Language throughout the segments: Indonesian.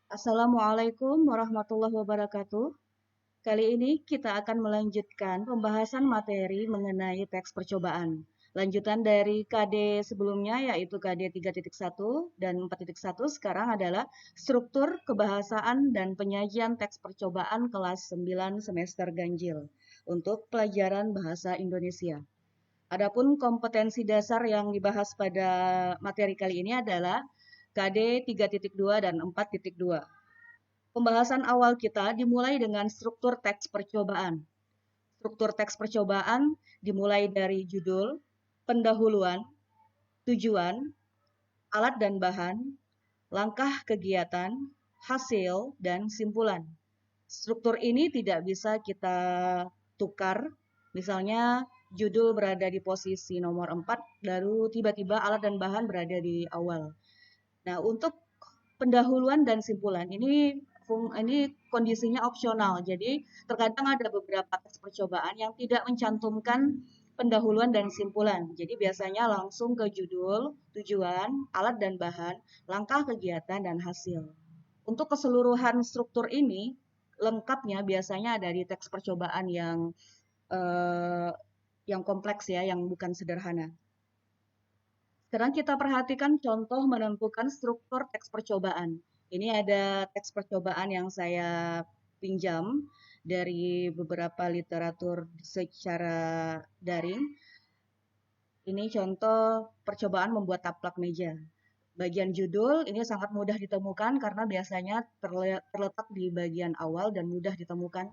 Assalamualaikum warahmatullahi wabarakatuh. Kali ini kita akan melanjutkan pembahasan materi mengenai teks percobaan. Lanjutan dari KD sebelumnya yaitu KD 3.1 dan 4.1 sekarang adalah struktur kebahasaan dan penyajian teks percobaan kelas 9 semester ganjil untuk pelajaran bahasa Indonesia. Adapun kompetensi dasar yang dibahas pada materi kali ini adalah KD 3.2 dan 4.2. Pembahasan awal kita dimulai dengan struktur teks percobaan. Struktur teks percobaan dimulai dari judul, pendahuluan, tujuan, alat dan bahan, langkah kegiatan, hasil, dan simpulan. Struktur ini tidak bisa kita tukar. Misalnya judul berada di posisi nomor 4, lalu tiba-tiba alat dan bahan berada di awal. Nah, untuk pendahuluan dan simpulan ini kondisinya opsional. Jadi terkadang ada beberapa tes percobaan yang tidak mencantumkan pendahuluan dan simpulan. Jadi biasanya langsung ke judul, tujuan, alat dan bahan, langkah kegiatan dan hasil. Untuk keseluruhan struktur ini lengkapnya biasanya ada di teks percobaan eh, yang kompleks ya, yang bukan sederhana. Sekarang kita perhatikan contoh menentukan struktur teks percobaan. Ini ada teks percobaan yang saya pinjam dari beberapa literatur secara daring. Ini contoh percobaan membuat taplak meja. Bagian judul ini sangat mudah ditemukan karena biasanya terletak di bagian awal dan mudah ditemukan.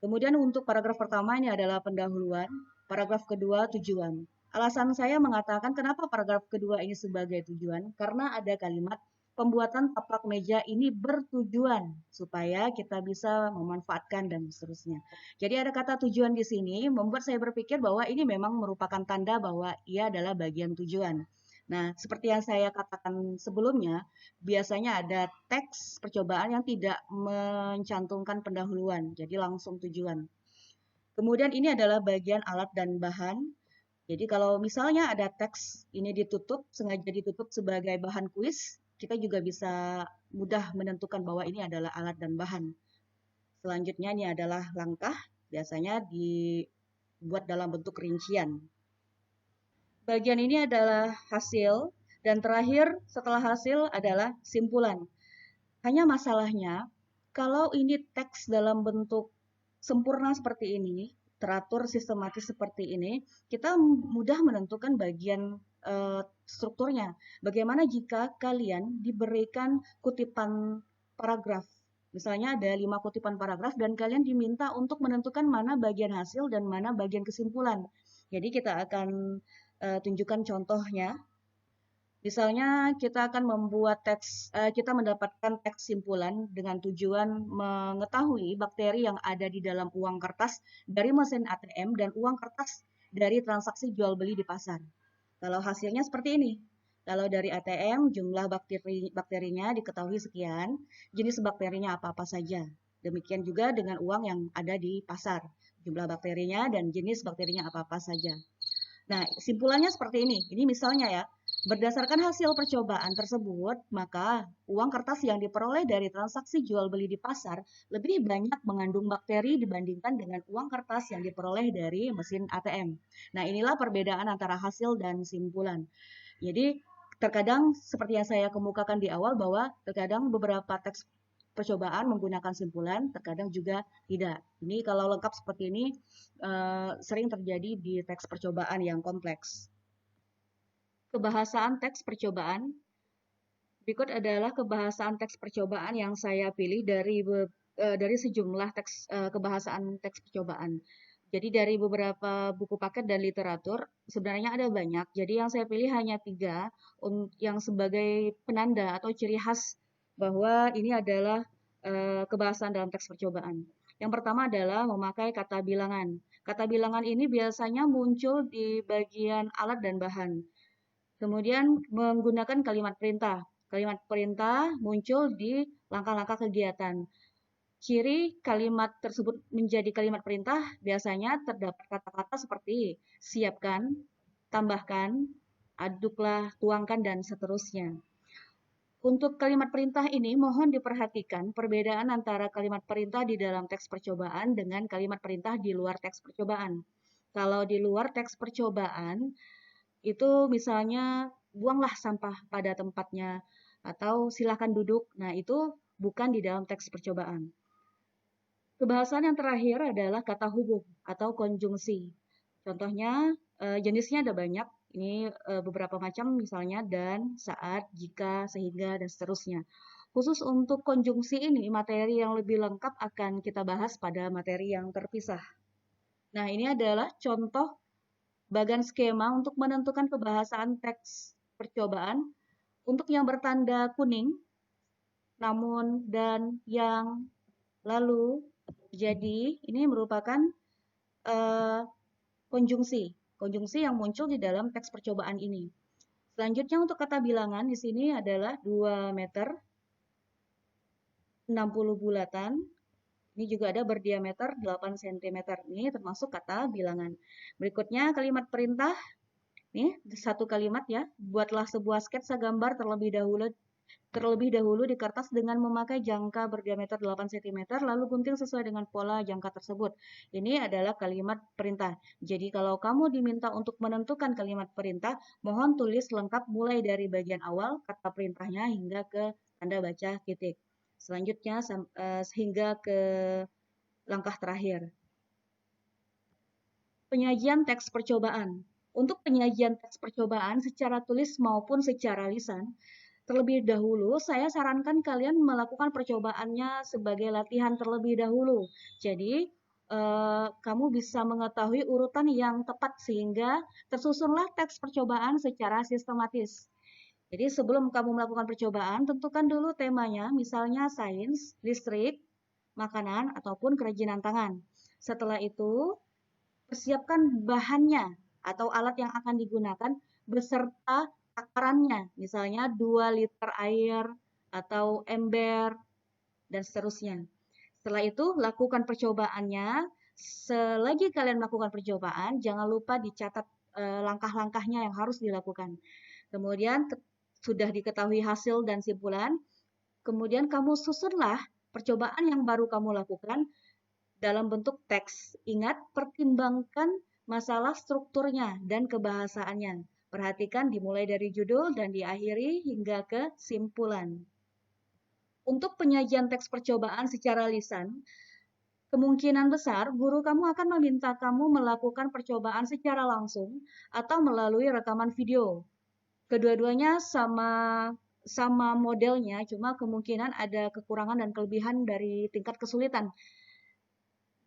Kemudian untuk paragraf pertama ini adalah pendahuluan, paragraf kedua tujuan. Alasan saya mengatakan kenapa paragraf kedua ini sebagai tujuan, karena ada kalimat pembuatan taplak meja ini bertujuan supaya kita bisa memanfaatkan dan seterusnya. Jadi ada kata tujuan di sini membuat saya berpikir bahwa ini memang merupakan tanda bahwa ia adalah bagian tujuan. Nah, seperti yang saya katakan sebelumnya, biasanya ada teks percobaan yang tidak mencantumkan pendahuluan, jadi langsung tujuan. Kemudian ini adalah bagian alat dan bahan. Jadi kalau misalnya ada teks ini ditutup, sengaja ditutup sebagai bahan kuis, kita juga bisa mudah menentukan bahwa ini adalah alat dan bahan. Selanjutnya ini adalah langkah, biasanya dibuat dalam bentuk rincian. Bagian ini adalah hasil, dan terakhir setelah hasil adalah simpulan. Hanya masalahnya, kalau ini teks dalam bentuk sempurna seperti ini, teratur sistematis seperti ini, kita mudah menentukan bagian strukturnya. Bagaimana jika kalian diberikan kutipan paragraf? Misalnya ada 5 kutipan paragraf dan kalian diminta untuk menentukan mana bagian hasil dan mana bagian kesimpulan. Jadi kita akan tunjukkan contohnya. Misalnya kita akan membuat kita mendapatkan teks simpulan dengan tujuan mengetahui bakteri yang ada di dalam uang kertas dari mesin ATM dan uang kertas dari transaksi jual beli di pasar. Kalau hasilnya seperti ini. Kalau dari ATM jumlah bakterinya diketahui sekian, jenis bakterinya apa-apa saja. Demikian juga dengan uang yang ada di pasar, jumlah bakterinya dan jenis bakterinya apa-apa saja. Nah, simpulannya seperti ini. Ini misalnya ya, berdasarkan hasil percobaan tersebut, maka uang kertas yang diperoleh dari transaksi jual beli di pasar lebih banyak mengandung bakteri dibandingkan dengan uang kertas yang diperoleh dari mesin ATM. Nah, inilah perbedaan antara hasil dan simpulan. Jadi, terkadang seperti yang saya kemukakan di awal bahwa terkadang beberapa teks percobaan menggunakan simpulan, terkadang juga tidak. Ini kalau lengkap seperti ini sering terjadi di teks percobaan yang kompleks. Kebahasaan teks percobaan. Berikut adalah kebahasaan teks percobaan yang saya pilih dari sejumlah kebahasaan teks percobaan. Jadi dari beberapa buku paket dan literatur, sebenarnya ada banyak. Jadi yang saya pilih hanya 3 yang sebagai penanda atau ciri khas bahwa ini adalah kebahasaan dalam teks percobaan. Yang pertama adalah memakai kata bilangan. Kata bilangan ini biasanya muncul di bagian alat dan bahan. Kemudian menggunakan kalimat perintah. Kalimat perintah muncul di langkah-langkah kegiatan. Ciri kalimat tersebut menjadi kalimat perintah biasanya terdapat kata-kata seperti siapkan, tambahkan, aduklah, tuangkan, dan seterusnya. Untuk kalimat perintah ini mohon diperhatikan perbedaan antara kalimat perintah di dalam teks percobaan dengan kalimat perintah di luar teks percobaan. Kalau di luar teks percobaan, itu misalnya buanglah sampah pada tempatnya atau silakan duduk. Nah, itu bukan di dalam teks percobaan. Kebahasan yang terakhir adalah kata hubung atau konjungsi. Contohnya, jenisnya ada banyak. Ini beberapa macam, misalnya dan, saat, jika, sehingga, dan seterusnya. Khusus untuk konjungsi ini, materi yang lebih lengkap akan kita bahas pada materi yang terpisah. Nah, ini adalah contoh bagan skema untuk menentukan kebahasaan teks percobaan. Untuk yang bertanda kuning, namun, dan, yang, lalu, jadi, ini merupakan konjungsi yang muncul di dalam teks percobaan ini. Selanjutnya untuk kata bilangan di sini adalah 2 meter, 60 bulatan. Ini juga ada berdiameter 8 cm. Ini termasuk kata bilangan. Berikutnya kalimat perintah. Nih, satu kalimat ya. Buatlah sebuah sketsa gambar terlebih dahulu di kertas dengan memakai jangka berdiameter 8 cm, lalu gunting sesuai dengan pola jangka tersebut. Ini adalah kalimat perintah. Jadi kalau kamu diminta untuk menentukan kalimat perintah, mohon tulis lengkap mulai dari bagian awal kata perintahnya hingga ke tanda baca titik. Selanjutnya hingga ke langkah terakhir. Penyajian teks percobaan. Untuk penyajian teks percobaan secara tulis maupun secara lisan, terlebih dahulu, saya sarankan kalian melakukan percobaannya sebagai latihan terlebih dahulu. Jadi, kamu bisa mengetahui urutan yang tepat sehingga tersusunlah teks percobaan secara sistematis. Jadi, sebelum kamu melakukan percobaan, tentukan dulu temanya, misalnya sains, listrik, makanan, ataupun kerajinan tangan. Setelah itu, persiapkan bahannya atau alat yang akan digunakan beserta takarannya, misalnya 2 liter air atau ember, dan seterusnya. Setelah itu, lakukan percobaannya. Selagi kalian melakukan percobaan, jangan lupa dicatat langkah-langkahnya yang harus dilakukan. Kemudian sudah diketahui hasil dan simpulan, kemudian kamu susunlah percobaan yang baru kamu lakukan dalam bentuk teks. Ingat, pertimbangkan masalah strukturnya dan kebahasaannya. Perhatikan dimulai dari judul dan diakhiri hingga ke simpulan. Untuk penyajian teks percobaan secara lisan, kemungkinan besar guru kamu akan meminta kamu melakukan percobaan secara langsung atau melalui rekaman video. Kedua-duanya sama modelnya, cuma kemungkinan ada kekurangan dan kelebihan dari tingkat kesulitan.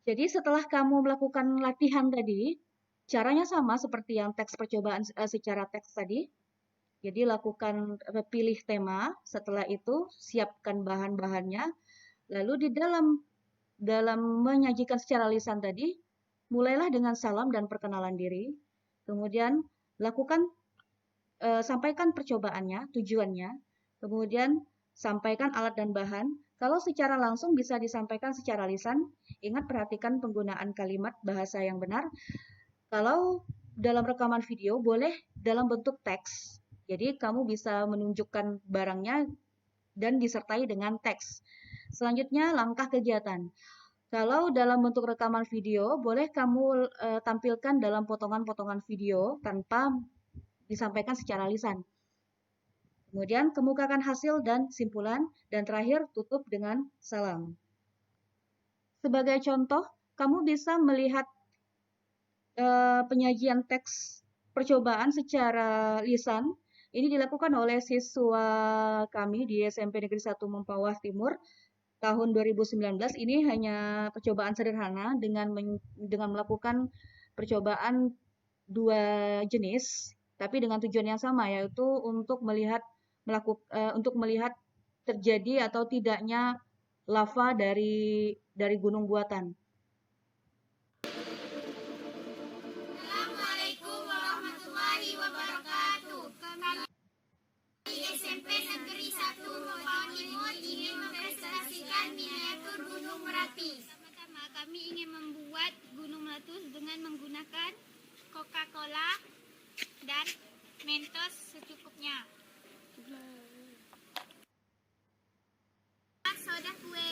Jadi setelah kamu melakukan latihan tadi, caranya sama seperti yang teks percobaan secara teks tadi. Jadi lakukan pilih tema, setelah itu siapkan bahan-bahannya, lalu di dalam menyajikan secara lisan tadi, mulailah dengan salam dan perkenalan diri. Kemudian sampaikan percobaannya, tujuannya. Kemudian sampaikan alat dan bahan. Kalau secara langsung bisa disampaikan secara lisan, ingat perhatikan penggunaan kalimat bahasa yang benar. Kalau dalam rekaman video boleh dalam bentuk teks. Jadi kamu bisa menunjukkan barangnya dan disertai dengan teks. Selanjutnya langkah kegiatan. Kalau dalam bentuk rekaman video, boleh kamu tampilkan dalam potongan-potongan video tanpa disampaikan secara lisan. Kemudian kemukakan hasil dan simpulan, dan terakhir tutup dengan salam. Sebagai contoh, kamu bisa melihat penyajian teks percobaan secara lisan. Ini dilakukan oleh siswa kami di SMP Negeri 1 Mempawah Timur tahun 2019. Ini hanya percobaan sederhana dengan melakukan percobaan 2 jenis, tapi dengan tujuan yang sama, yaitu untuk melihat terjadi atau tidaknya lava dari gunung buatan. Assalamualaikum warahmatullahi wabarakatuh. Kami SMP Negeri 1 Mempawah Timur ingin mempresentasikan miniatur Gunung Merapi. Pertama, kami ingin membuat gunung meletus dengan menggunakan Coca-Cola dan Mentos secukupnya. soda kue.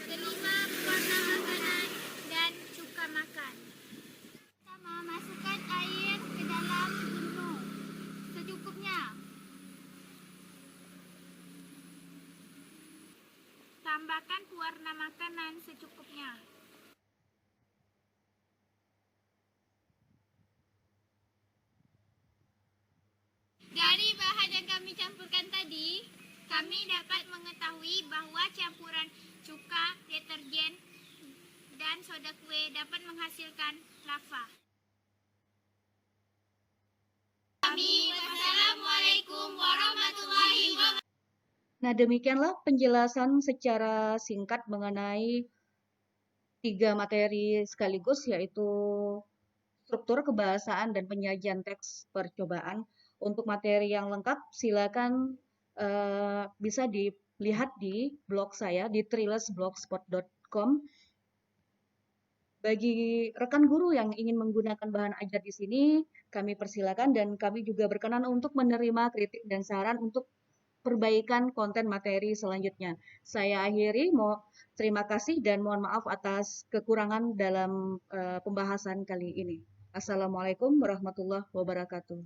Kelima, pewarna makanan dan cuka makan. Pertama, masukkan air ke dalam gunung secukupnya. Tambahkan pewarna makanan secukupnya. Dari bahan yang kami campurkan tadi, kami dapat mengetahui bahwa campuran cuka, deterjen, dan soda kue dapat menghasilkan lava. Wassalamualaikum warahmatullahi wabarakatuh. Nah, demikianlah penjelasan secara singkat mengenai 3 materi sekaligus, yaitu struktur kebahasaan dan penyajian teks percobaan. Untuk materi yang lengkap, silakan bisa dilihat di blog saya di trilesblogspot.com. Bagi rekan guru yang ingin menggunakan bahan ajar di sini, kami persilakan dan kami juga berkenan untuk menerima kritik dan saran untuk perbaikan konten materi selanjutnya. Saya akhiri, terima kasih dan mohon maaf atas kekurangan dalam pembahasan kali ini. Assalamualaikum warahmatullahi wabarakatuh.